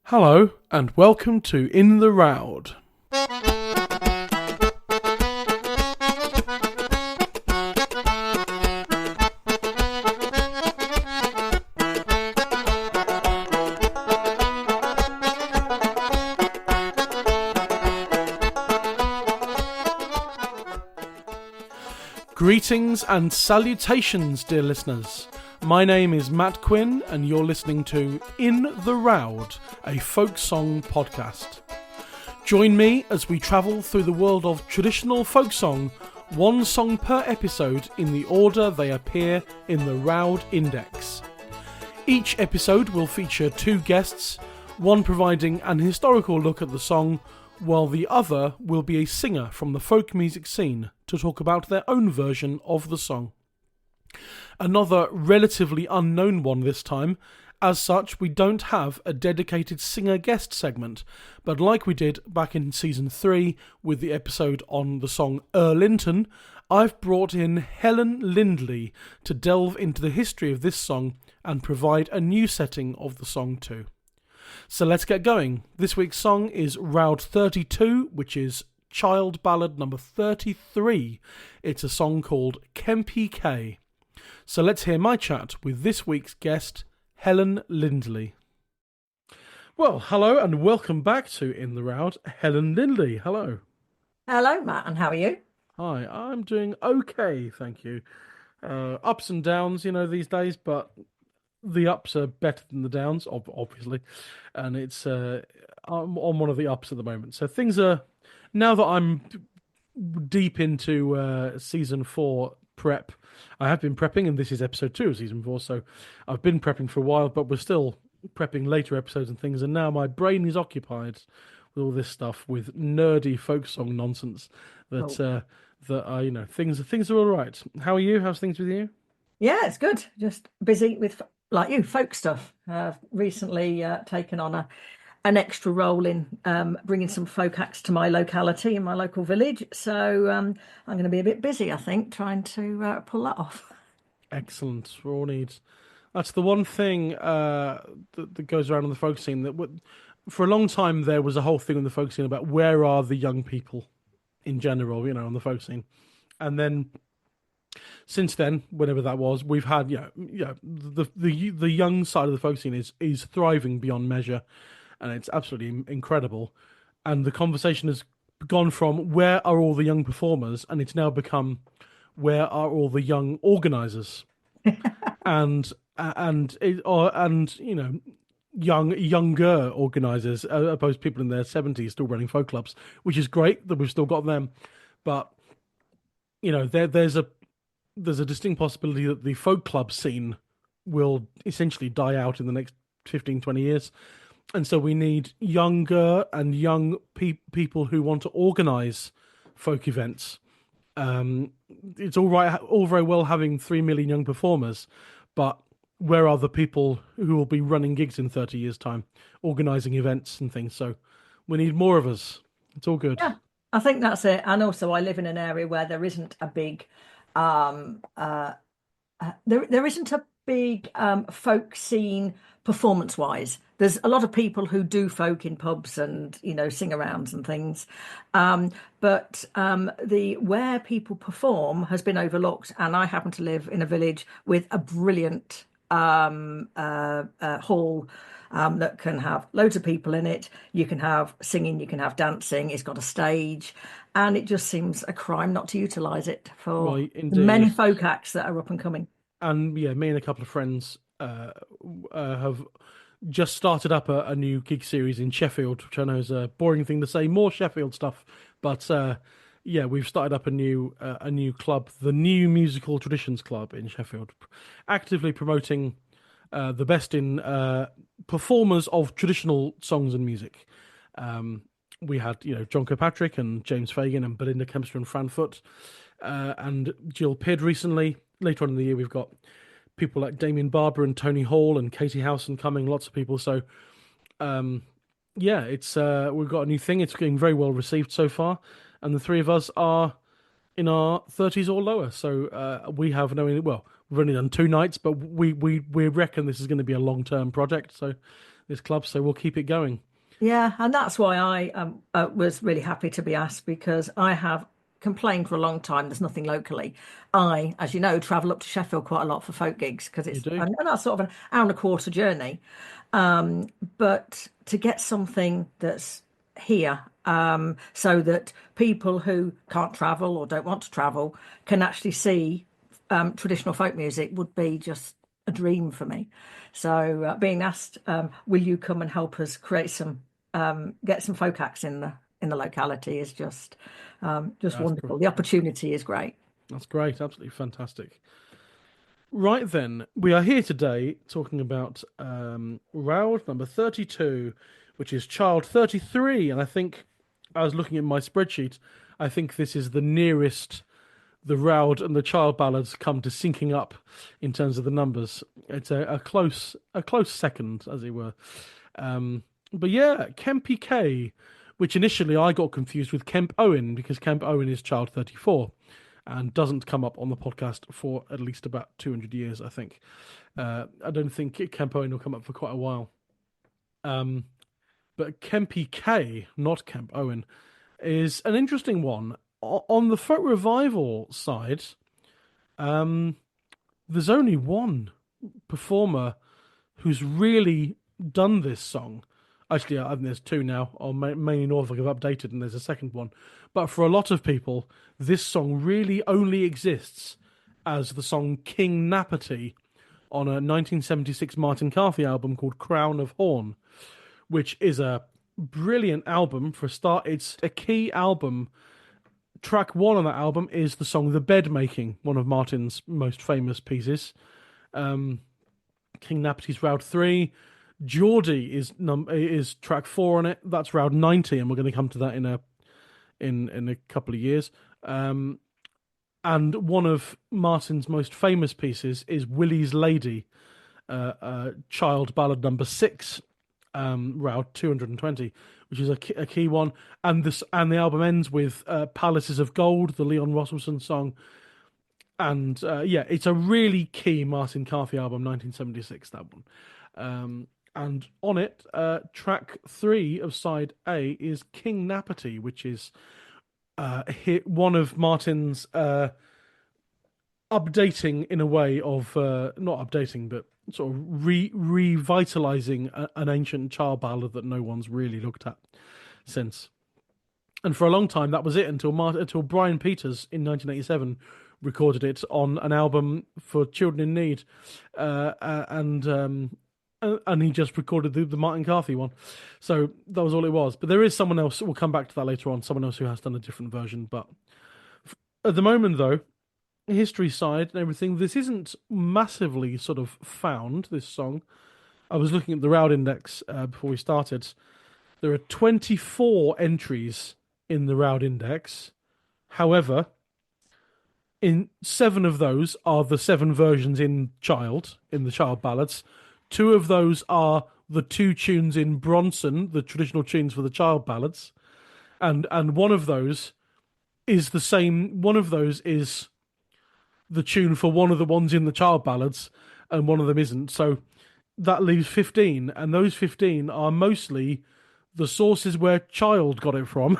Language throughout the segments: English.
Hello, and welcome to In the Roud. Greetings and salutations, dear listeners. My name is Matt Quinn, and you're listening to In the Roud, a folk song podcast. Join me as we travel through the world of traditional folk song, one song per episode in the order they appear in the Roud Index. Each episode will feature two guests, one providing an historical look at the song, while the other will be a singer from the folk music scene to talk about their own version of the song. Another relatively unknown one this time. As such, we don't have a dedicated singer guest segment, but like we did back in season 3 with the episode on the song Linton, I've brought in Helen Lindley to delve into the history of this song and provide a new setting of the song too. So let's get going. This week's song is Roud 32, which is Child Ballad number 33. It's a song called KEMPY KAY. So let's hear my chat with this week's guest, Helen Lindley. Well, hello and welcome back to In the Roud, Helen Lindley. Hello. Hello, Matt, and how are you? Hi, I'm doing okay, thank you. Ups and downs, these days, but the ups are better than the downs, obviously. And I'm on one of the ups at the moment. So things are, now that I'm deep into season 4 prep, I have been prepping, and this is episode 2 of season 4, so I've been prepping for a while, but we're still prepping later episodes and things, and now my brain is occupied with all this stuff, with nerdy folk song nonsense that things are all right. How are you? How's things with you? Yeah, it's good. Just busy with, like you, folk stuff. I've recently taken on an extra role in bringing some folk acts to my locality in my local village. So I'm going to be a bit busy, I think, trying to pull that off. Excellent. We all need. That's the one thing that goes around in the folk scene that for a long time there was a whole thing in the folk scene about where are the young people in general, on the folk scene, and then since then, whenever that was, we've had the young side of the folk scene is thriving beyond measure. And it's absolutely incredible. And the conversation has gone from where are all the young performers, and it's now become where are all the young organisers, and younger organisers, opposed to people in their 70s still running folk clubs, which is great that we've still got them. But there's a distinct possibility that the folk club scene will essentially die out in the next 15, 20 years. And so we need younger and young people who want to organise folk events. It's all very well having 3 million young performers, but where are the people who will be running gigs in 30 years' time, organising events and things? So we need more of us. It's all good. Yeah, I think that's it. And also, I live in an area where there isn't a big, there isn't a big folk scene performance-wise. There's a lot of people who do folk in pubs and sing-arounds and things, but the where people perform has been overlooked. And I happen to live in a village with a brilliant hall that can have loads of people in it. You can have singing, you can have dancing. It's got a stage, and it just seems a crime not to utilise it for the many folk acts that are up and coming. And yeah, me and a couple of friends have just started up a new gig series in Sheffield, which I know is a boring thing to say, more Sheffield stuff, but we've started up a new club, the New Musical Traditions Club in Sheffield, actively promoting the best in performers of traditional songs and music. We had John Kirkpatrick and James Fagan and Belinda Kempster and Fran Foot and Jill Pidd recently. Later on in the year, we've got people like Damien Barber and Tony Hall and Katie Howson coming, lots of people. So, it's we've got a new thing. It's getting very well received so far. And the three of us are in our 30s or lower. So we have we've only done 2 nights, but we reckon this is going to be a long-term project. So this club, so we'll keep it going. Yeah, and that's why I was really happy to be asked because I have complained for a long time there's nothing locally. I, as you know, travel up to Sheffield quite a lot for folk gigs because You it's do? and that's sort of an hour and a quarter journey. But to get something that's here, so that people who can't travel or don't want to travel can actually see traditional folk music would be just a dream for me. So being asked, will you come and help us create some, get some folk acts in the locality is just That's great. wonderful. The opportunity is great. That's great. Absolutely fantastic. Right then, we are here today talking about Roud number 32, which is Child 33. And I think I was looking at my spreadsheet. I think this is the nearest the Roud and the Child ballads come to syncing up in terms of the numbers. It's a close second, as it were. But yeah, Kempy K, which initially I got confused with Kemp Owen because Kemp Owen is Child 34 and doesn't come up on the podcast for at least about 200 years, I think. I don't think Kemp Owen will come up for quite a while. But Kempy K, not Kemp Owen, is an interesting one. On the folk revival side, there's only one performer who's really done this song. Actually, I think there's two now, or mainly Norfolk have updated, and there's a second one. But for a lot of people, this song really only exists as the song King Nappity on a 1976 Martin Carthy album called Crown of Horn, which is a brilliant album for a start. It's a key album. Track one on that album is the song The Bed Making, one of Martin's most famous pieces. King Nappity's Roud 3. Geordie is track 4 on it. That's Roud 90, and we're going to come to that in a couple of years. And one of Martin's most famous pieces is Willie's Lady, child ballad number 6, Roud 220, which is a key one. And the album ends with Palaces of Gold, the Leon Rosselson song. And yeah, it's a really key Martin Carthy album, 1976, that one. And on it, track 3 of side A is King Nappity, which is one of Martin's updating in a way of not updating, but sort of revitalizing an ancient child ballad that no one's really looked at since. And for a long time, that was it until Brian Peters in 1987 recorded it on an album for children in need, and he just recorded the Martin Carthy one. So that was all it was. But there is someone else. We'll come back to that later on. Someone else who has done a different version. But at the moment, though, history side and everything, this isn't massively sort of found. This song. I was looking at the Roud Index before we started. There are 24 entries in the Roud Index. However, in 7 of those are the 7 versions in the child ballads. 2 of those are the 2 tunes in Bronson, the traditional tunes for the child ballads. And one of those is the same. One of those is the tune for one of the ones in the child ballads, and one of them isn't. So that leaves 15, and those 15 are mostly the sources where child got it from.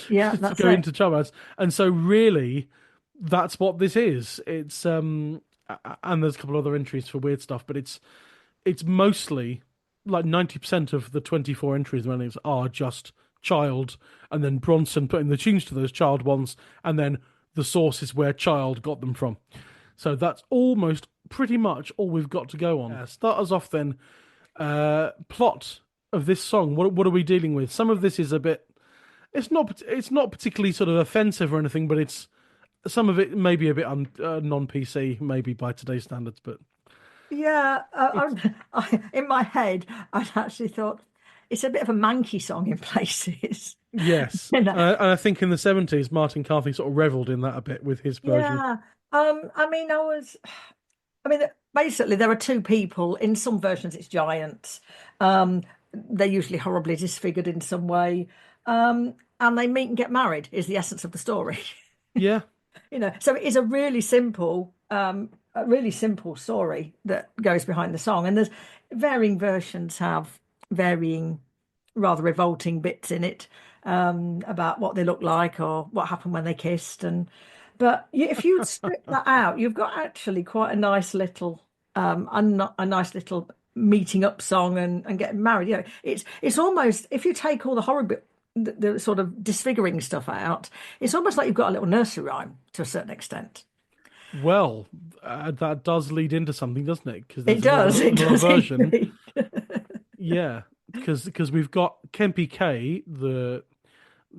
Yeah, To that's go it. into child ballads. And so really, that's what this is. It's and there's a couple other entries for weird stuff, but it's mostly like 90% of the 24 entries are just child, and then Bronson putting the tunes to those child ones, and then the sources where child got them from. So that's almost pretty much all we've got to go on. Start us off then. Plot of this song. What are we dealing with? Some of this is a bit. It's not particularly sort of offensive or anything, but it's some of it may be a bit non-PC, maybe by today's standards, but Yeah, it's in my head, I'd actually thought it's a bit of a manky song in places. yes. You know, And I think in the 70s, Martin Carthy sort of reveled in that a bit with his version. yeah. I mean, I mean, basically, there are 2 people. In some versions, it's giants. They're usually horribly disfigured in some way. And they meet and get married is the essence of the story. Yeah, So it is a really simple story that goes behind the song. And there's varying versions have varying, rather revolting bits in it, about what they look like or what happened when they kissed. And but if you strip that out, you've got actually quite a nice little, a nice little meeting up song and getting married. It's almost, if you take all the horror bit, the sort of disfiguring stuff out, it's almost like you've got a little nursery rhyme to a certain extent. Well, that does lead into something, doesn't it? Because It there's does. It another does version. indeed. Yeah, because we've got KEMPY K, the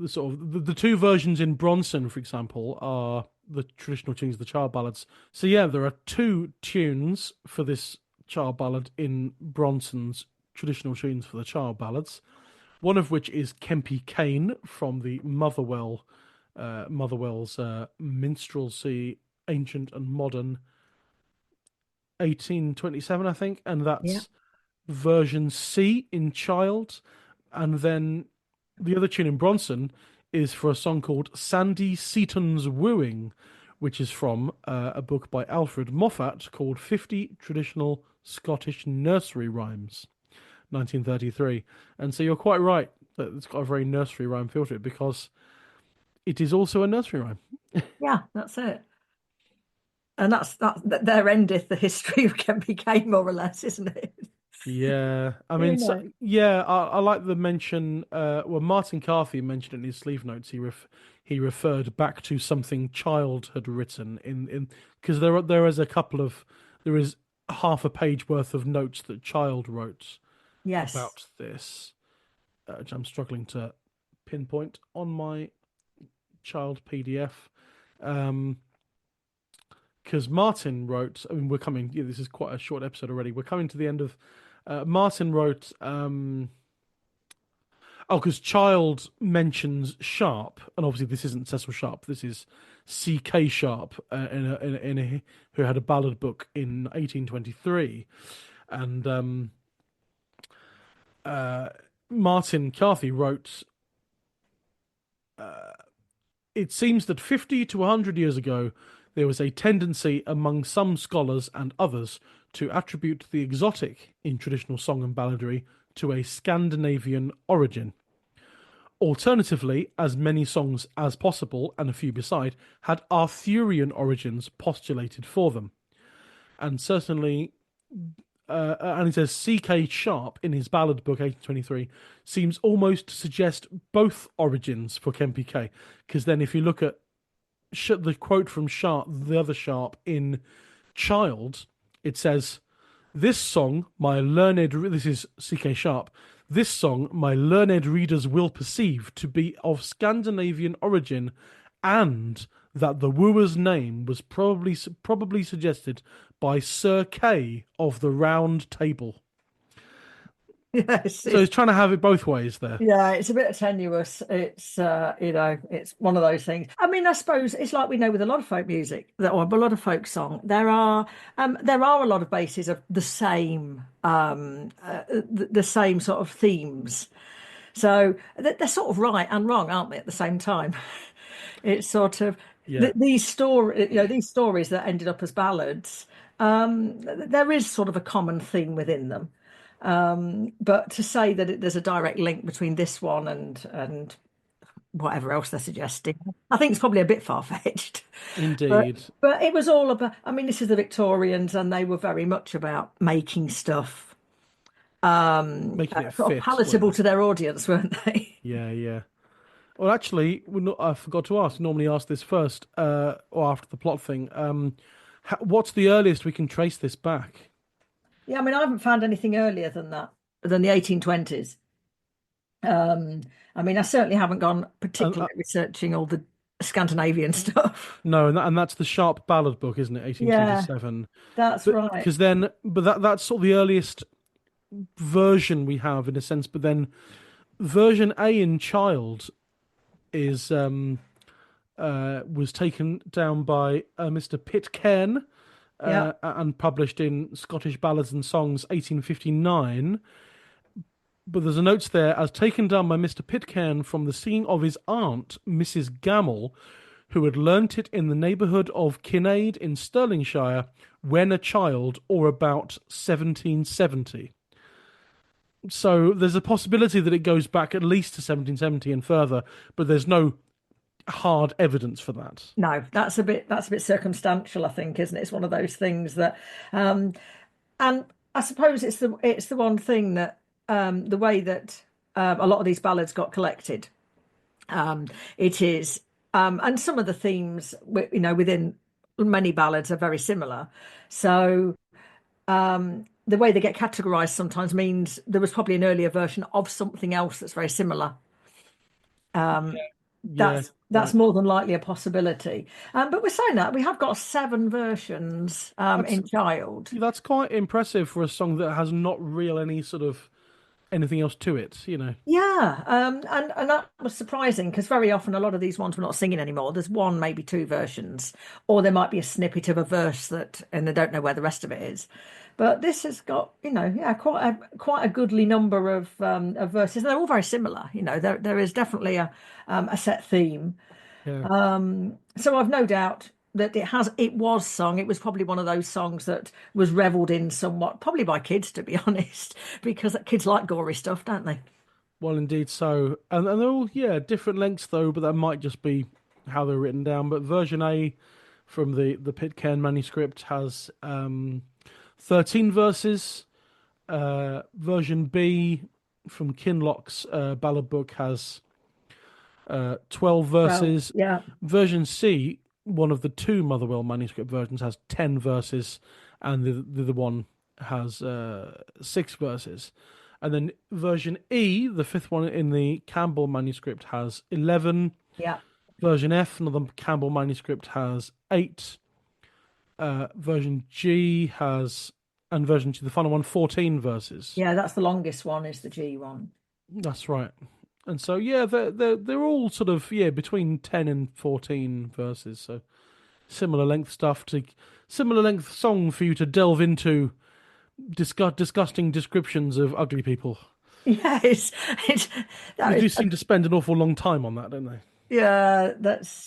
sort of the two versions in Bronson, for example, are the traditional tunes, the child ballads. So yeah, there are two tunes for this child ballad in Bronson's traditional tunes for the child ballads. One of which is KEMPY Kane from the Motherwell's minstrelsy, ancient and modern, 1827, I think, and Yeah. that's version C in Child. And then the other tune in Bronson is for a song called Sandy Seaton's Wooing, which is from a book by Alfred Moffat called 50 Traditional Scottish Nursery Rhymes, 1933. And so you're quite right that it's got a very nursery rhyme feel to it because it is also a nursery rhyme. Yeah, that's it. And there endeth the history of Kempy Kay, more or less, isn't it? Yeah, I You mean, so, know. yeah, I like the mention. Well, Martin Carthy mentioned in his sleeve notes. He referred back to something Child had written in because there is half a page worth of notes that Child wrote Yes. about this, which I'm struggling to pinpoint on my Child PDF. Um, because Martin wrote. I mean, we're coming. Yeah, this is quite a short episode already. We're coming to the end of. Martin wrote. Oh, because Child mentions Sharp, and obviously this isn't Cecil Sharp. This is C.K. Sharp, who had a ballad book in 1823, and Martin Carthy wrote. It seems that 50 to 100 years ago, there was a tendency among some scholars and others to attribute the exotic in traditional song and balladry to a Scandinavian origin. Alternatively, as many songs as possible, and a few beside, had Arthurian origins postulated for them. And certainly, and he says C.K. Sharp in his ballad book 1823 seems almost to suggest both origins for KEMPY K. Because then, if you look at the quote from Sharp, the other Sharp in Child, it says, "This song, my learned," this is C.K. Sharp, "this song, my learned readers will perceive to be of Scandinavian origin, and that the wooer's name was probably suggested by Sir Kay of the Round Table." Yes. So he's trying to have it both ways there. Yeah, it's a bit tenuous. It's it's one of those things. I mean, I suppose it's like we know with a lot of folk music or a lot of folk song. There are a lot of bases of the same sort of themes. So they're sort of right and wrong, aren't they, at the same time? It's sort of Yeah, these stories that ended up as ballads. There is sort of a common theme within them. But to say that there's a direct link between this one and whatever else they're suggesting, I think it's probably a bit far-fetched. But indeed. but it was all about. I mean, this is the Victorians, and they were very much about making stuff Making it sort of fit, weren't palatable they? to their audience, weren't they? Yeah, yeah. Well, actually, I forgot to ask. Normally, ask this first, or after the plot thing. What's the earliest we can trace this back? Yeah, I mean, I haven't found anything earlier than that, than the 1820s. Um, I mean, I certainly haven't gone And particularly researching all the Scandinavian stuff. no, and that's the Sharp Ballad book, isn't it? Yeah, 1827. that's But right. because then, but that's sort of the earliest version we have in a sense. But then version A in Child is was taken down by Mr. Pitcairn Yeah. and published in Scottish Ballads and Songs 1859. But there's a note there as taken down by Mr. Pitcairn from the singing of his aunt, Mrs. Gamel, who had learnt it in the neighbourhood of Kinnaid in Stirlingshire when a child, or about 1770. So there's a possibility that it goes back at least to 1770 and further, but there's no hard evidence for that. No, that's a bit circumstantial, I think, isn't it? It's one of those things that, um, and I suppose it's the one thing that the way that a lot of these ballads got collected, um, it is, and some of the themes, within many ballads are very similar. So the way they get categorized sometimes means there was probably an earlier version of something else that's very similar. Yeah, That's right. more than likely a possibility. But we're saying that we have got seven versions That's in Child. that's quite impressive for a song that has not real any sort of anything else to it. Yeah, and that was surprising because very often a lot of these ones we're not singing anymore. There's one, maybe two versions, or there might be a snippet of a verse that, and they don't know where the rest of it is. But this has got, yeah, quite a goodly number of verses. They're all very similar. There is definitely a set theme. Yeah. So I've no doubt that it was sung. It was probably one of those songs that was revelled in somewhat, probably by kids, to be honest, because kids like gory stuff, don't they? Well, indeed so. And they're all, yeah, different lengths though, but that might just be how they're written down. But version A from the Pitcairn manuscript has 13 verses. Version B from Kinloch's ballad book has 12 Well, verses. yeah, Version C, one of the two Motherwell manuscript versions, has 10 verses, and the other one has 6 verses. And then version E, the fifth one in the Campbell manuscript, has 11. yeah, Version F, another Campbell manuscript, has 8. Version G has, and version G, the final one, 14 verses. yeah. That's the longest one, is the G one. That's right. And so yeah, they're all sort of between 10 and 14 verses. So similar length song for you to delve into disgusting descriptions of ugly people. Yes, it's, They that is, do seem to spend an awful long time on that, don't they? yeah.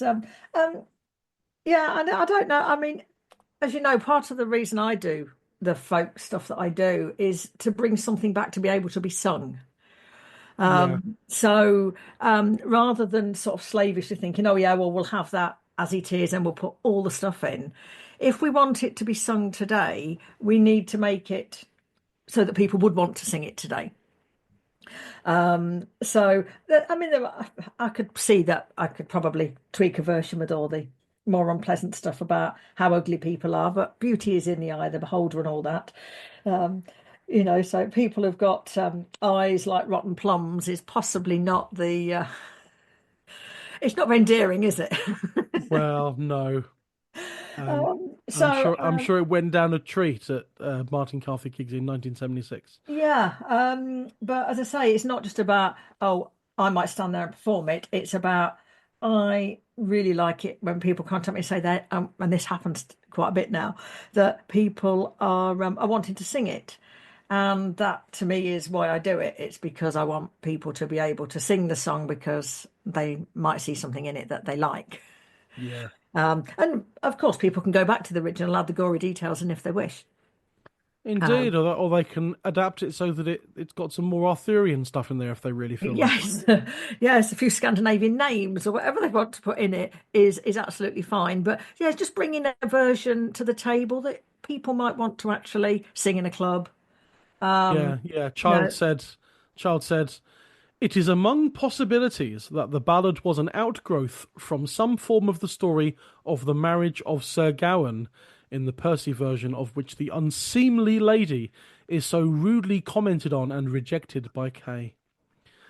Um, yeah. And I don't know. I mean, as you know, part of the reason I do the folk stuff that I do is to bring something back to be able to be sung. Yeah, So rather than sort of slavishly thinking, oh yeah, well we'll have that as it is and we'll put all the stuff in. If we want it to be sung today, we need to make it so that people would want to sing it today. I mean, I could see that I could probably tweak a version with all the more unpleasant stuff about how ugly people are, but beauty is in the eye of the beholder and all that. Um, so people have got eyes like rotten plums is possibly not it's not very endearing, is it? well, no. Um, Um, I'm so sure. I'm sure it went down a treat at Martin Carthy Gigs in 1976. Yeah, but as I say, it's not just about, oh, I might stand there and perform it. It's about, I really like it when people contact me and say that, and this happens quite a bit now, that people are wanting to sing it. And that to me is why I do it. It's because I want people to be able to sing the song because they might see something in it that they like. Yeah. And of course, people can go back to the original, add the gory details, and if they wish. Indeed, or they can adapt it so that it's got some more Arthurian stuff in there if they really feel like it. Yes, yes, a few Scandinavian names or whatever they want to put in it is absolutely fine. But yeah, just bringing a version to the table that people might want to actually sing in a club. Yeah, yeah. You know, Child said, it is among possibilities that the ballad was an outgrowth from some form of the story of the marriage of Sir Gawain, in the Percy version of which the unseemly lady is so rudely commented on and rejected by Kay.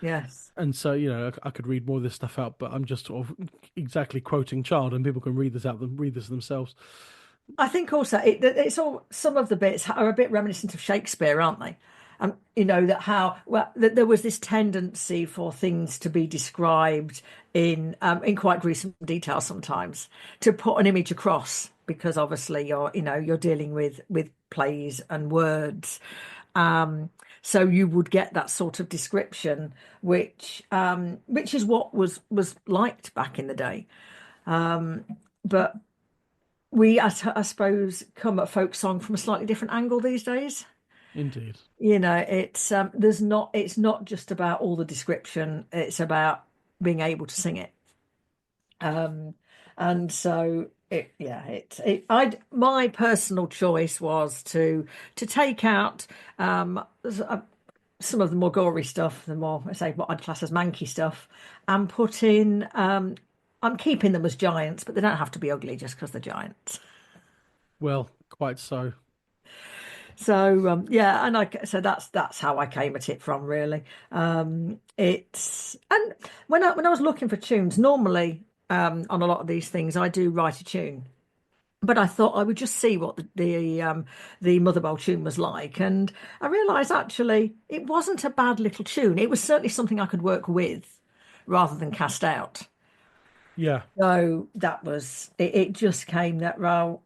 yes. And so, I could read more of this stuff out, but I'm just sort of exactly quoting Child, and people can read this themselves. I think also it's all some of the bits are a bit reminiscent of Shakespeare, aren't they? That how well that there was this tendency for things to be described in quite gruesome detail sometimes to put an image across because obviously you're dealing with plays and words. So you would get that sort of description, which is what was liked back in the day. But I suppose, come at folk song from a slightly different angle these days. Indeed. It's not just about all the description, it's about being able to sing it. Um, and so my personal choice was to take out some of the more gory stuff, the more, I say, what I'd class as manky stuff, and put in. I'm keeping them as giants, but they don't have to be ugly just because they're giants. Well, quite so. So yeah, and so that's how I came at it from really. It's and when I was looking for tunes, normally on a lot of these things, I do write a tune. But I thought I would just see what the Mother Bowl tune was like, and I realised actually it wasn't a bad little tune. It was certainly something I could work with rather than cast out. Yeah, So that was it. It just came that well,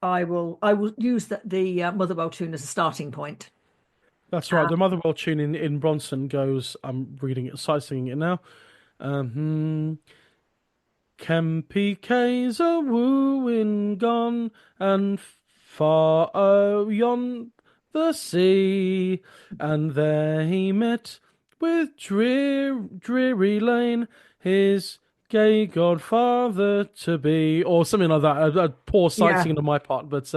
I will use the Mother Bowl tune as a starting point. that's right. The Motherwell tune in Bronson goes, I'm reading it, sight singing it now. Um, Kempy Kay's a wooing gone, and far yon the sea, and there he met with Dreary Lane, his gay godfather to be, or something like that. A poor sight Yeah, singing on my part, but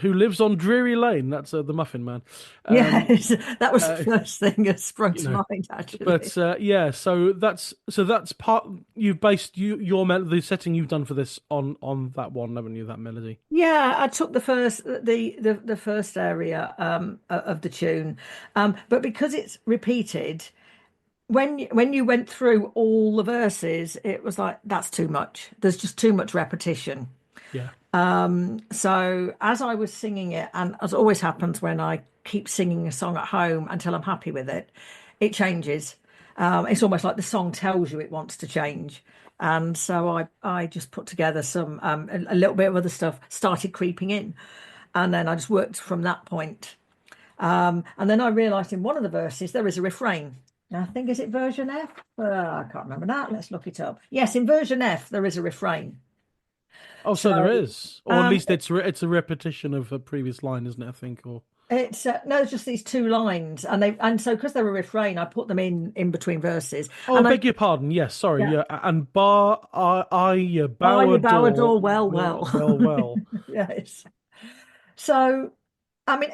who lives on Dreary Lane? That's the Muffin Man. Um, yes, that was the uh, first thing that sprung you to know. mind actually. But yeah, so that's part you've based the setting you've done for this on that one, haven't you? That melody. Yeah, I took the first area of the tune, but because it's repeated, when you went through all the verses, it was like that's too much. There's just too much repetition. Yeah, So as I was singing it, and as always happens when I keep singing a song at home until I'm happy with it, it changes. It's almost like the song tells you it wants to change. And so I just put together some a little bit of other stuff, started creeping in, and then I just worked from that point. And then I realised in one of the verses there is a refrain. Now, I think is it version F? I can't remember that. Let's look it up. Yes, in version F there is a refrain. oh, So so there is, or at um, least it's a repetition of a previous line, isn't it? I think, or it's no, it's just these two lines, and so because they're a refrain, I put them in between verses, oh, I and I beg your pardon. Yes, sorry. yeah, Yeah, and bar I are bower you door Bowador? Well, will well, well. yes. So I mean,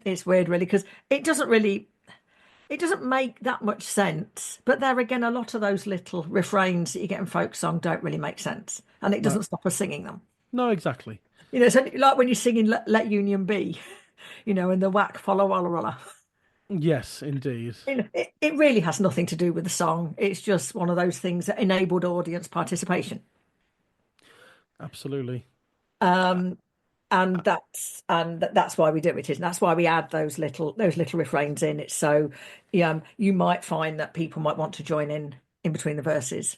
it's weird, really, because it doesn't make that much sense. But there again, a lot of those little refrains that you get in folk song don't really make sense, and it No, doesn't stop us singing them. no, exactly. So like when you're singing Let Union Be, and the whack follow Walla Walla. Yes, indeed, It really has nothing to do with the song. It's just one of those things that enabled audience participation. absolutely. Um, and that's why we do it, and that's why we add those little refrains in. It's so you might find that people might want to join in between the verses.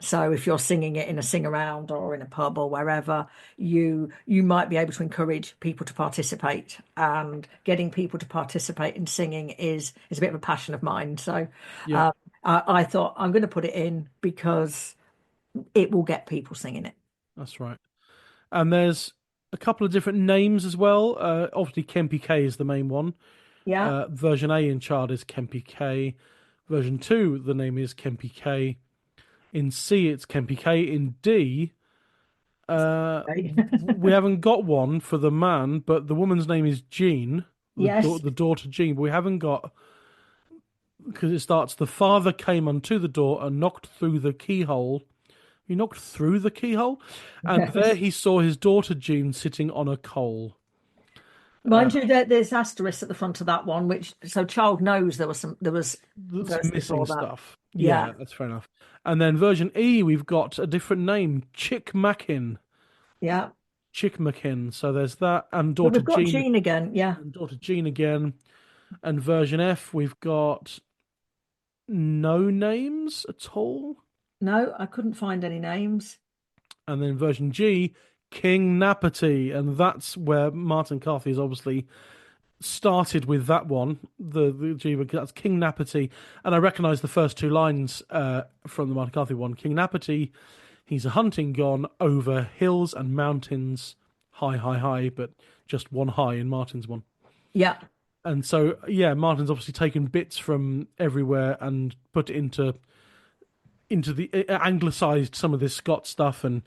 So if you're singing it in a sing around or in a pub or wherever, you might be able to encourage people to participate. And getting people to participate in singing is a bit of a passion of mine. So Yeah, um, I thought I'm going to put it in because it will get people singing it. that's right. And there's a couple of different names as well. Obviously, Kempy K is the main one. Yeah. Version A in chart is Kempy K. Version 2, the name is Kempy K. In C, it's Kempy K. In D, Okay. we haven't got one for the man, but the woman's name is Jean, Yes. the daughter Jean. But we haven't got, because it starts, the father came unto the door and knocked through the keyhole. He knocked through the keyhole, and there Yes. he saw his daughter Jean sitting on a coal. Mind you, there's asterisks at the front of that one, which so child knows there was That's verse missing before that. stuff. Yeah. Yeah, that's fair enough. And then version E, we've got a different name, Chick Mackin. Yeah. Chick Mackin. So there's that, But we've got Jean again. Yeah. And daughter Jean again. And version F, we've got no names at all. No, I couldn't find any names. And then version G, King Napperty, and that's where Martin Carthy is obviously started with that one, the G, because that's King Napperty, and I recognise the first two lines from the Martin Carthy one. King Napperty, he's a hunting gone over hills and mountains, high, high, high, but just one high in Martin's one. Yeah. And so, yeah, Martin's obviously taken bits from everywhere and put it into the anglicized some of this Scott stuff and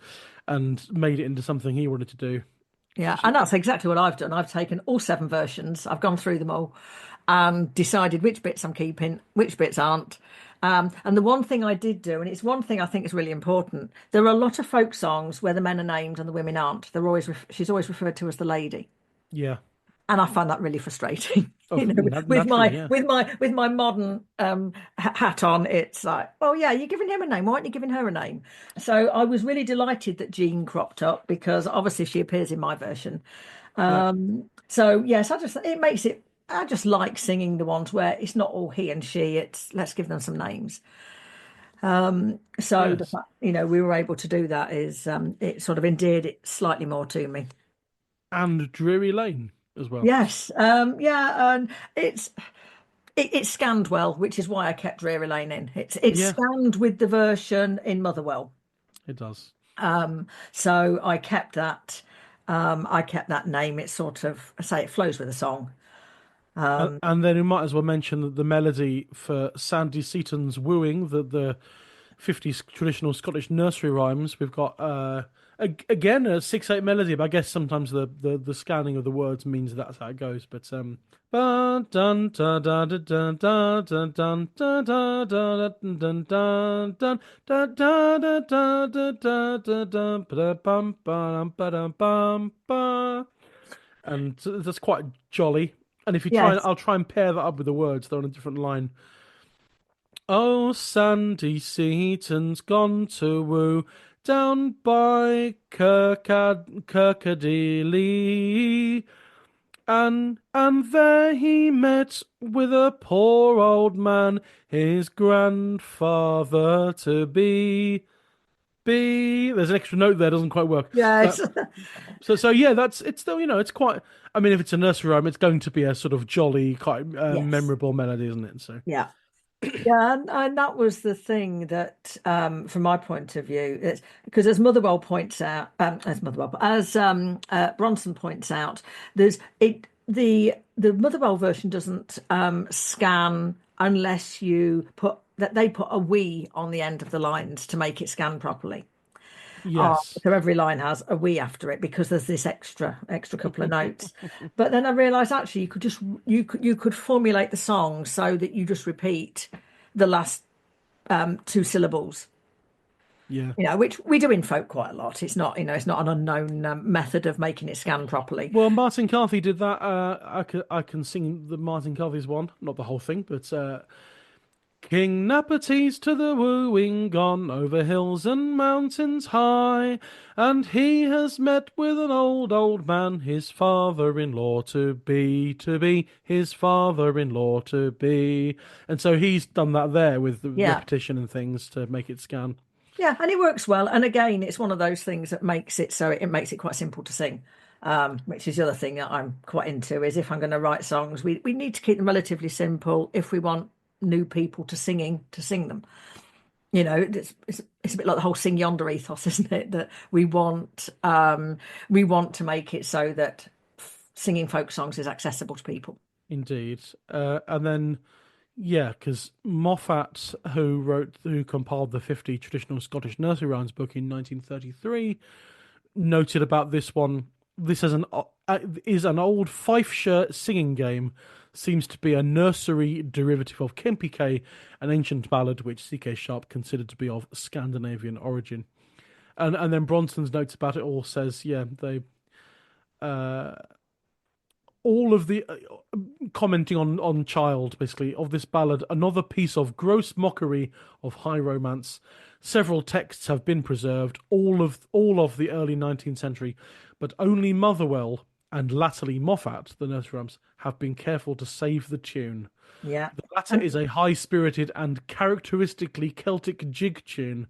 made it into something he wanted to do. Yeah, and that's exactly what I've done. I've taken all 7 versions, I've gone through them all and decided which bits I'm keeping, which bits aren't. And the one thing I did do, and it's one thing I think is really important, there are a lot of folk songs where the men are named and the women aren't. She's always referred to as the lady. Yeah. And I find that really frustrating. Oh, naturally, yeah. With my modern hat on, it's like, oh yeah, you're giving him a name. Why aren't you giving her a name? So I was really delighted that Jean cropped up because obviously she appears in my version. Yeah. So yes, it makes it. I just like singing the ones where it's not all he and she. It's let's give them some names. So the Yes. fact, we were able to do that is it sort of endeared it slightly more to me. And Drury Lane as well. Yes, yeah, and it scanned well, which is why I kept Drury Lane in. It's Yeah, scanned with the version in Motherwell, it does. so I kept that. I kept that name. It's sort of, I say, it flows with the song. And then we might as well mention that the melody for Sandy Seaton's Wooing, the 50s traditional Scottish nursery rhymes. We've got again a 6/8 melody, but I guess sometimes the scanning of the words means that's how it goes. But ba dun da da da da da da dun da da da dun dun dun dun da da da da da da da dun ba bum ba bum ba, and that's quite jolly. And if you try, Yes, I'll try and pair that up with the words. They're on a different line. Oh, Sandy Seaton's gone to woo down by Kirkcaldy, and there he met with a poor old man, his grandfather to be. There's an extra note there, doesn't quite work. yes, So yeah, it's still it's quite. I mean, if it's a nursery rhyme, it's going to be a sort of jolly, quite yes, memorable melody, isn't it? So yeah. Yeah, and that was the thing that, from my point of view, it's because as Motherwell points out, as Bronson points out, there's it the Motherwell version doesn't scan unless you put that they put a we on the end of the lines to make it scan properly. yes. So every line has a we after it because there's this extra couple of notes. But then I realised actually you could formulate the song so that you just repeat the last 2 syllables. Yeah. Which we do in folk quite a lot. It's not an unknown method of making it scan properly. Well, Martin Carthy did that. I can sing the Martin Carthy's one, not the whole thing, but King Napatee's to the wooing gone over hills and mountains high, and he has met with an old man, his father-in-law to be, his father-in-law to be. And so he's done that there with the Yeah. repetition and things to make it scan. Yeah, and it works well. And again, it's one of those things that makes it so it makes it quite simple to sing. Which is the other thing that I'm quite into is if I'm going to write songs, we need to keep them relatively simple if we want new people to sing them. It's a bit like the whole sing yonder ethos, isn't it? That we want to make it so that singing folk songs is accessible to people. Indeed. And then, yeah, because Moffat, who compiled the 50 traditional Scottish nursery rhymes book in 1933, noted about this one. This is an old Fifeshire singing game. Seems to be a nursery derivative of KEMPY KAY, an ancient ballad which C.K. Sharp considered to be of Scandinavian origin. And then Bronson's notes about it all says, yeah, they all of the commenting on Child, basically, of this ballad, another piece of gross mockery of high romance. Several texts have been preserved, all of the early 19th century, but only Motherwell and latterly Moffat, the nursery rhymes, have been careful to save the tune. Yeah. The latter is a high-spirited and characteristically Celtic jig tune.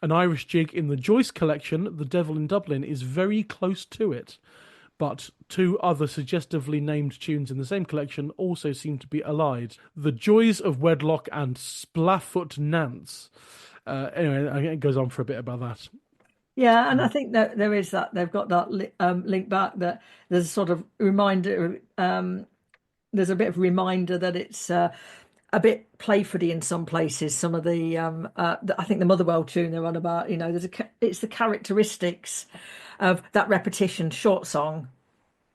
An Irish jig in the Joyce collection, The Devil in Dublin, is very close to it. But 2 other suggestively named tunes in the same collection also seem to be allied. The Joys of Wedlock and Splafoot Nance. Anyway, it goes on for a bit about that. Yeah, and I think that there is that they've got that link back, that there's a sort of reminder. There's a bit of reminder that it's a bit playfully in some places. Some of I think the Motherwell tune they're on about, it's the characteristics of that repetition, short song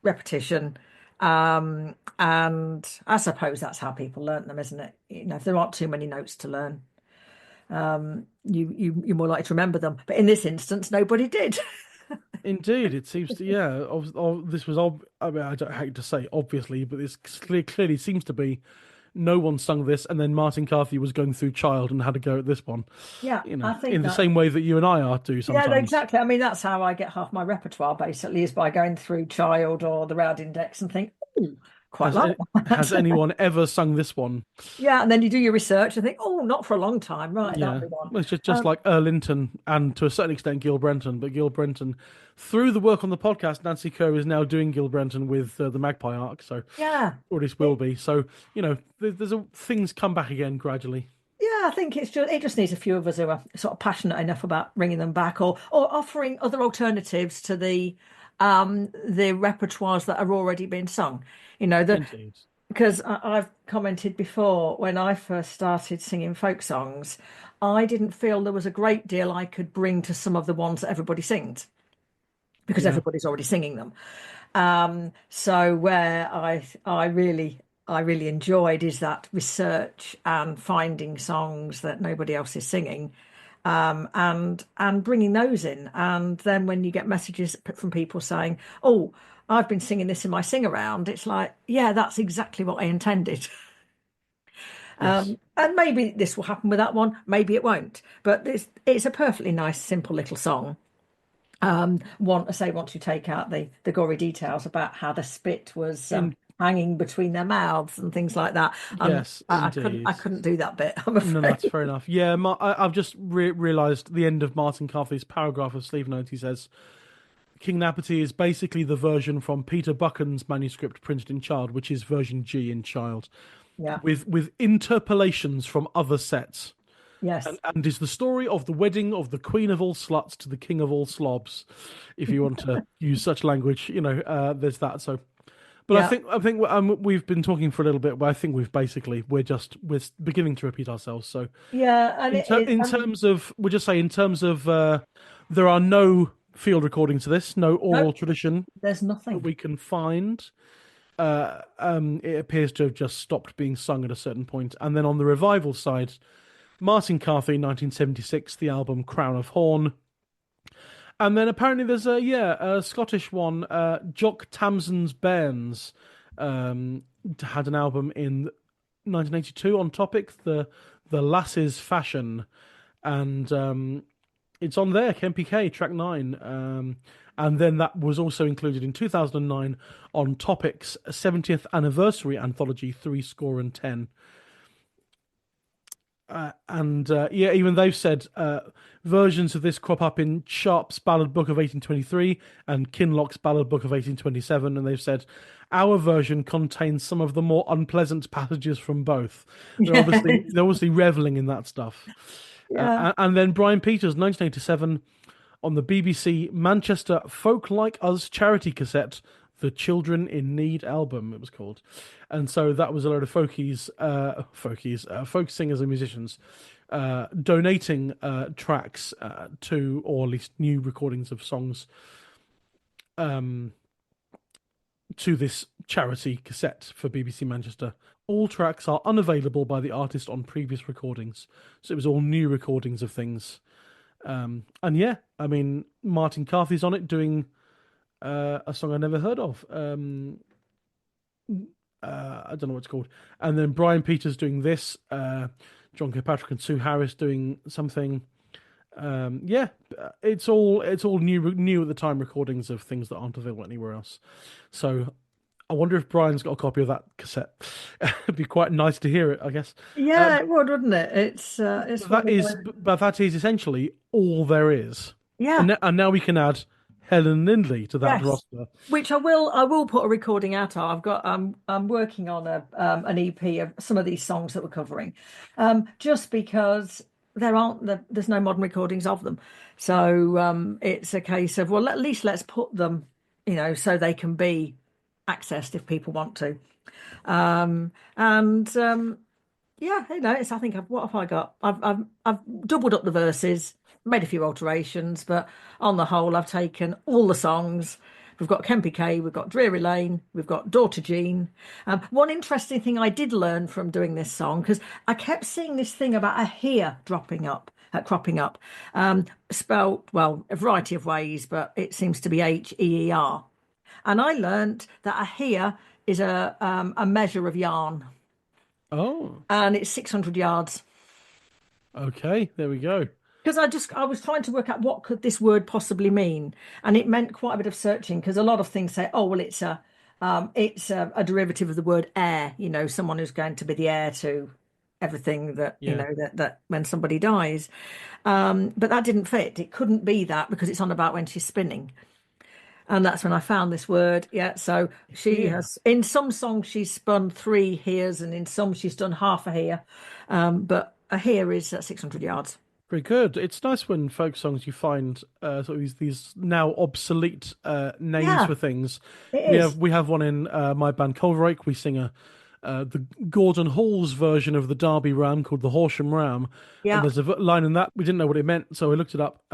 repetition. And I suppose that's how people learn them, isn't it? If there aren't too many notes to learn, you're more likely to remember them. But in this instance, nobody did. Indeed, it seems to, yeah. This was, I mean, I don't hate to say obviously, but this clearly seems to be no one sung this, and then Martin Carthy was going through Child and had a go at this one. Yeah, I think In the that. same way that you and I are do Yeah, sometimes. exactly. I mean, that's how I get half my repertoire basically, is by going through Child or the Roud Index and think, oh, quite Has like has that. anyone ever sung this one? Yeah, and then you do your research and think, oh, not for a long time. Right, that'll Yeah, be one. well, it's just Um, like Linton and to a certain extent Gil Brenton, but Gil Brenton, through the work on the podcast, Nancy Kerr is now doing Gil Brenton with the Magpie Arc, so yeah. or this will be. So there's things come back again gradually. Yeah, I think it just needs a few of us who are sort of passionate enough about bringing them back, or offering other alternatives to the repertoires that are already being sung. The Indeed. Because I've commented before, when I first started singing folk songs, I didn't feel there was a great deal I could bring to some of the ones that everybody sings, because Yeah. everybody's already singing them. So where I really enjoyed is that research and finding songs that nobody else is singing, and bringing those in. And then when you get messages from people saying, "Oh, I've been singing this in my sing around," it's like, yeah, that's exactly what I intended. Yes. And maybe this will happen with that one, maybe it won't. But it's a perfectly nice, simple little song. Once you take out the gory details about how the spit was In hanging between their mouths and things like that, yes, I couldn't I indeed. couldn't do that bit, I'm No, that's afraid. fair enough. Yeah, I've just realised the end of Martin Carthy's paragraph of sleeve note. He says King Napati is basically the version from Peter Buchan's manuscript printed in Child, which is version G in Child, Yeah. with interpolations from other sets. Yes. And is the story of the wedding of the Queen of all sluts to the King of all slobs, if you want to use such language. There's that. So, but Yeah. I think we've been talking for a little bit, but I think we're beginning to repeat ourselves. So, Yeah. And it is. in terms of, we'll just say in terms of, there are no field recordings of this, no No, oral tradition there's that nothing. we can find. It appears to have just stopped being sung at a certain point. And then on the revival side, Martin Carthy, 1976, the album Crown of Horn. And then apparently there's a Scottish one, Jock Tamson's Bairns, had an album in 1982 on topic, the Lasses Fashion, and it's on there, KEMPY Kay, track 9. And then that was also included in 2009 on Topic's 70th anniversary anthology, Three Score and Ten. Even they've said versions of this crop up in Sharp's Ballad Book of 1823 and Kinloch's Ballad Book of 1827, and they've said our version contains some of the more unpleasant passages from both. They're Yeah. obviously reveling in that stuff. Yeah. And then Brian Peters, 1987, on the BBC Manchester Folk Like Us charity cassette, the Children in Need album, it was called. And so that was a load of folk singers and musicians donating tracks to, or at least new recordings of songs, to this charity cassette for BBC Manchester. All tracks are unavailable by the artist on previous recordings. So it was all new recordings of things. And yeah, I mean, Martin Carthy's on it doing a song I never heard of. I don't know what it's called. And then Brian Peters doing this. John Kirkpatrick and Sue Harris doing something. Yeah, it's all new at the time recordings of things that aren't available anywhere else. So I wonder if Brian's got a copy of that cassette. It'd be quite nice to hear it, I guess. Yeah, it would, wouldn't it? It's one of those. But that is essentially all there is. Yeah. And now we can add Helen Lindley to that Yes. roster. Which I will put a recording out of. I'm working on an EP of some of these songs that we're covering. Just because there's no modern recordings of them. So it's a case of, well, at least let's put them, so they can be accessed if people want to. And yeah, I think what have I got? I've doubled up the verses, made a few alterations, but on the whole, I've taken all the songs. We've got KEMPY KAY, we've got Dreary Lane, we've got Daughter Jean. One interesting thing I did learn from doing this song, because I kept seeing this thing about a here cropping up, spelt, well, a variety of ways, but it seems to be HEER. And I learnt that a here is a measure of yarn, Oh, and it's 600 yards. okay. There we go. Because I was trying to work out what could this word possibly mean, and it meant quite a bit of searching because a lot of things say, oh well, it's a derivative of the word heir. Someone who's going to be the heir to everything that Yeah. that when somebody dies. But that didn't fit. It couldn't be that because it's on about when she's spinning. And that's when I found this word. Yeah. So she Here. has, in some songs, she's spun 3 heres, and in some, she's done half a here. But a here is 600 yards. Pretty good. It's nice when folk songs you find sort of these now obsolete names Yeah, for things. it We is. have one in my band Colrake. We sing the Gordon Hall's version of the Derby Ram called the Horsham Ram, and Yeah. there's a line in that we didn't know what it meant, so we looked it up.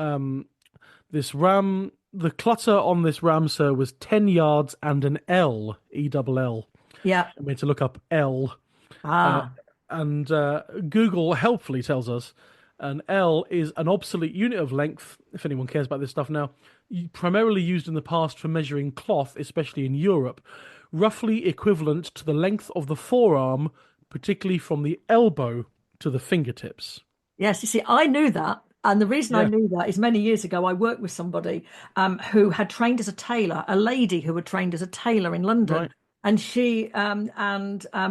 This ram, the clutter on this ram, sir, was 10 yards and an L, E-double-L. Yeah. I mean to look up L. Ah, And Google helpfully tells us an L is an obsolete unit of length, if anyone cares about this stuff now, primarily used in the past for measuring cloth, especially in Europe, roughly equivalent to the length of the forearm, particularly from the elbow to the fingertips. yes. You see, I knew that. And the reason I Yeah, knew that is many years ago, I worked with somebody who had trained as a tailor, a lady who had trained as a tailor in London. right. And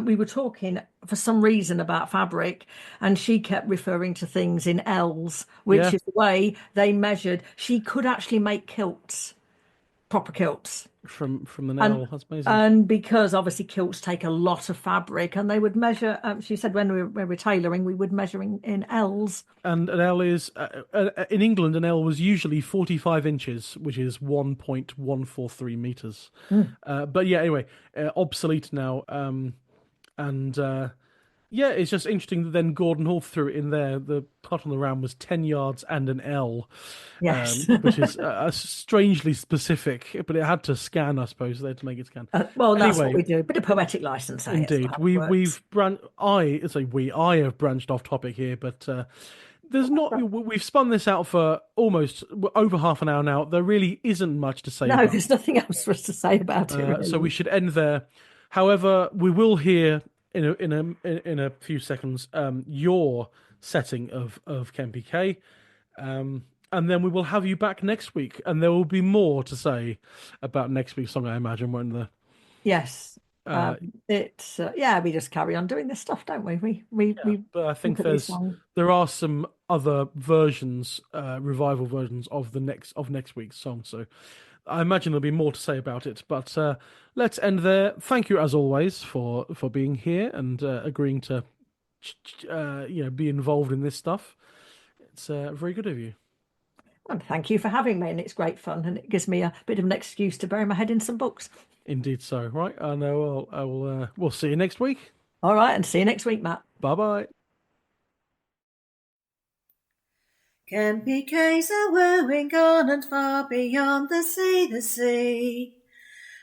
we were talking for some reason about fabric, and she kept referring to things in L's, which Yeah, is the way they measured. She could actually make kilts, proper kilts. from an And L. That's amazing. and because obviously kilts take a lot of fabric, and they would measure. She said when we were tailoring, we would measure in L's. And an L is in England. An L was usually 45 inches, which is 1.143 meters. Mm. But yeah, anyway, obsolete now. And yeah, it's just interesting that then Gordon Hall threw it in there. The part on the round was 10 yards and an L, Yes. which is strangely specific, but it had to scan, I suppose. They had to make it scan. Well, that's what Anyway, we do. A bit of poetic license, eh? It's indeed, not how it works. I have branched off topic here, but there's not. We've spun this out for almost over half an hour now. There really isn't much to say No, about. there's nothing else for us to say about it, So we really. should end there. However, we will hear in a few seconds your setting of KEMPY KAY, and then we will have you back next week, and there will be more to say about next week's song, I imagine, won't there? Yes. Uh, It's yeah, we just carry on doing this stuff, don't we? We but I look think at these songs. there are some other versions, revival versions of next week's song. So I imagine there'll be more to say about it. But let's end there. Thank you as always for being here and agreeing to be involved in this stuff. It's very good of you. And thank you for having me, and it's great fun, and it gives me a bit of an excuse to bury my head in some books. Indeed, so right. I know. I will. We'll see you next week. All right, and see you next week, Matt. Bye bye. Kempy Kay's a wooing gone and far beyond the sea.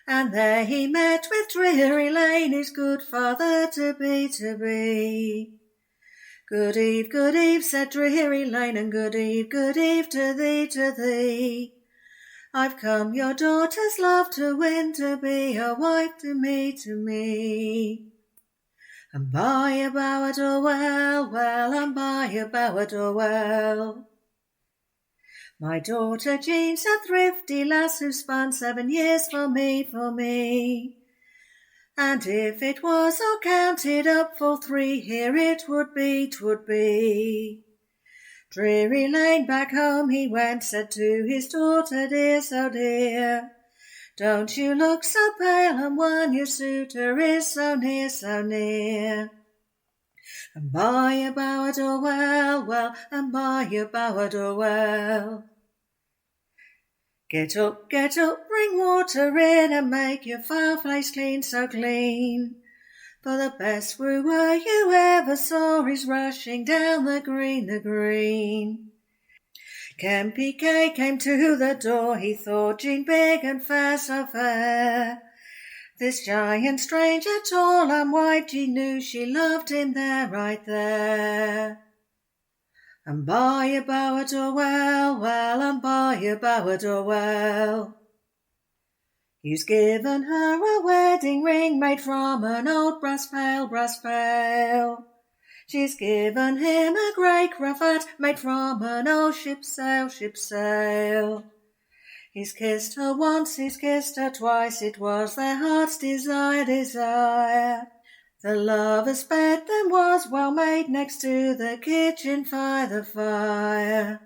And there he met with Dreary Lane, his good father to be. Good eve, said Dreary Lane, and good eve to thee. I've come your daughter's love to win, to be a wife to me. And by a bowered or well, and by a bowered or well. My daughter Jean's a thrifty lass who spun 7 years for me. And if it was all counted up for 3, here it would be. Dreary Lane back home he went, said to his daughter dear, so dear, don't you look so pale and wan, your suitor is so near. And by a bower well, well, and by a bower well. Get up, bring water in, and make your fireplace clean, so clean. For the best wooer you ever saw is rushing down the green, the green. KEMPY KAY came to the door, he thought Jean big and fair, so fair. This giant stranger, tall and white, Jean knew she loved him there, right there. And by a bower well, well, and by a bower well. He's given her a wedding ring made from an old brass pail, brass pail. She's given him a grey cravat made from an old ship's sail, ship's sail. He's kissed her once, he's kissed her twice, it was their heart's desire, desire. The lovers' bed then was well made next to the kitchen fire, the fire.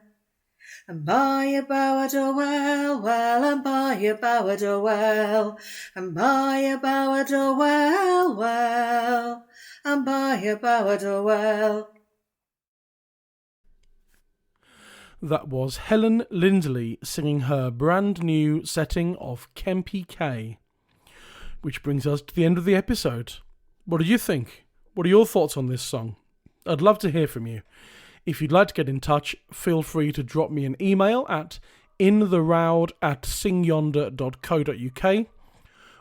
And by a bower well, well, and by a bower well, and by a bower well, well, and by a bower well. That was Helen Lindley singing her brand new setting of KEMPY KAY. Which brings us to the end of the episode. What do you think? What are your thoughts on this song? I'd love to hear from you. If you'd like to get in touch, feel free to drop me an email at intheroud@singyonder.co.uk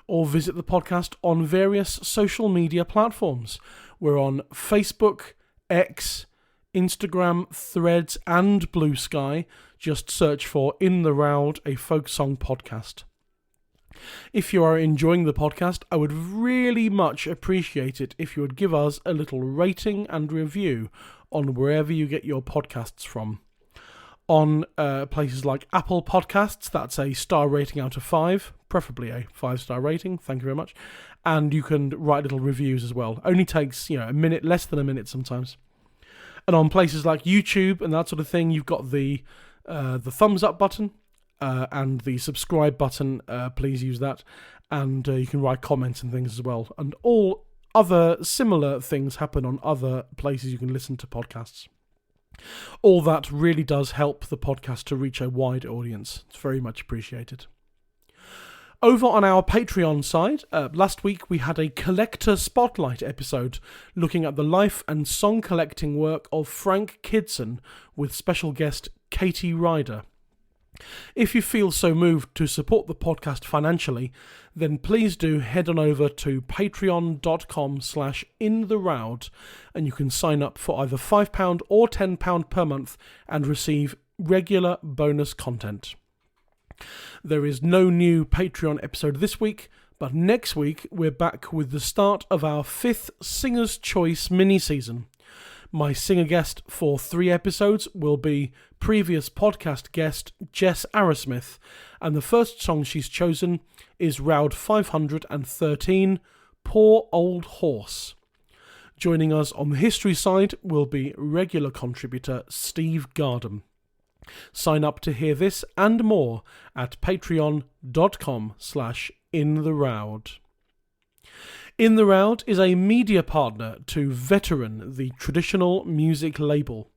or visit the podcast on various social media platforms. We're on Facebook, X, Instagram, Threads and Blue Sky. Just search for In the Roud, a folk song podcast. If you are enjoying the podcast, I would really much appreciate it if you would give us a little rating and review on wherever you get your podcasts from. On places like Apple Podcasts, that's a star rating out of 5, preferably a 5-star rating, thank you very much. And you can write little reviews as well. Only takes, a minute, less than a minute sometimes. And on places like YouTube and that sort of thing, you've got the thumbs up button and the subscribe button. Please use that. And you can write comments and things as well. And all other similar things happen on other places you can listen to podcasts. All that really does help the podcast to reach a wide audience. It's very much appreciated. Over on our Patreon side, last week we had a collector spotlight episode looking at the life and song collecting work of Frank Kidson with special guest Katie Ryder. If you feel so moved to support the podcast financially, then please do head on over to patreon.com/intheroud and you can sign up for either £5 or £10 per month and receive regular bonus content. There is no new Patreon episode this week, but next week we're back with the start of our 5th Singer's Choice mini-season. My singer guest for 3 episodes will be previous podcast guest Jess Arrowsmith, and the first song she's chosen is Roud 513, Poor Old Horse. Joining us on the history side will be regular contributor Steve Gardam. Sign up to hear this and more at patreon.com/intheroud. In the Roud is a media partner to Veteran, the traditional music label.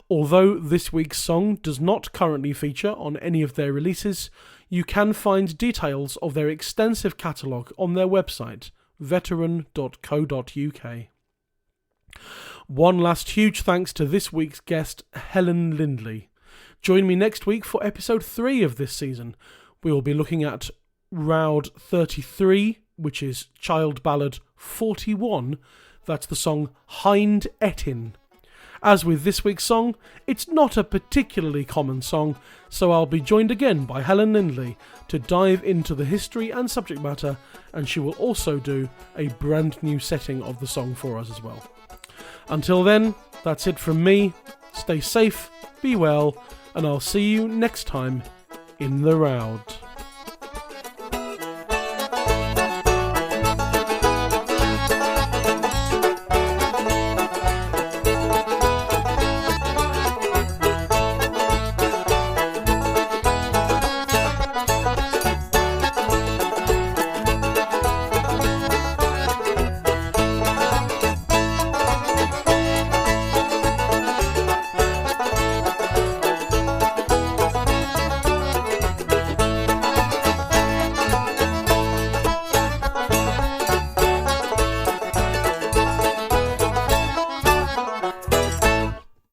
Although this week's song does not currently feature on any of their releases, you can find details of their extensive catalogue on their website, veteran.co.uk. One last huge thanks to this week's guest, Helen Lindley. Join me next week for episode 3 of this season. We will be looking at Roud 33, which is Child Ballad 41. That's the song Hind Etin. As with this week's song, it's not a particularly common song, so I'll be joined again by Helen Lindley to dive into the history and subject matter, and she will also do a brand new setting of the song for us as well. Until then, that's it from me. Stay safe, be well, and I'll see you next time in the Roud.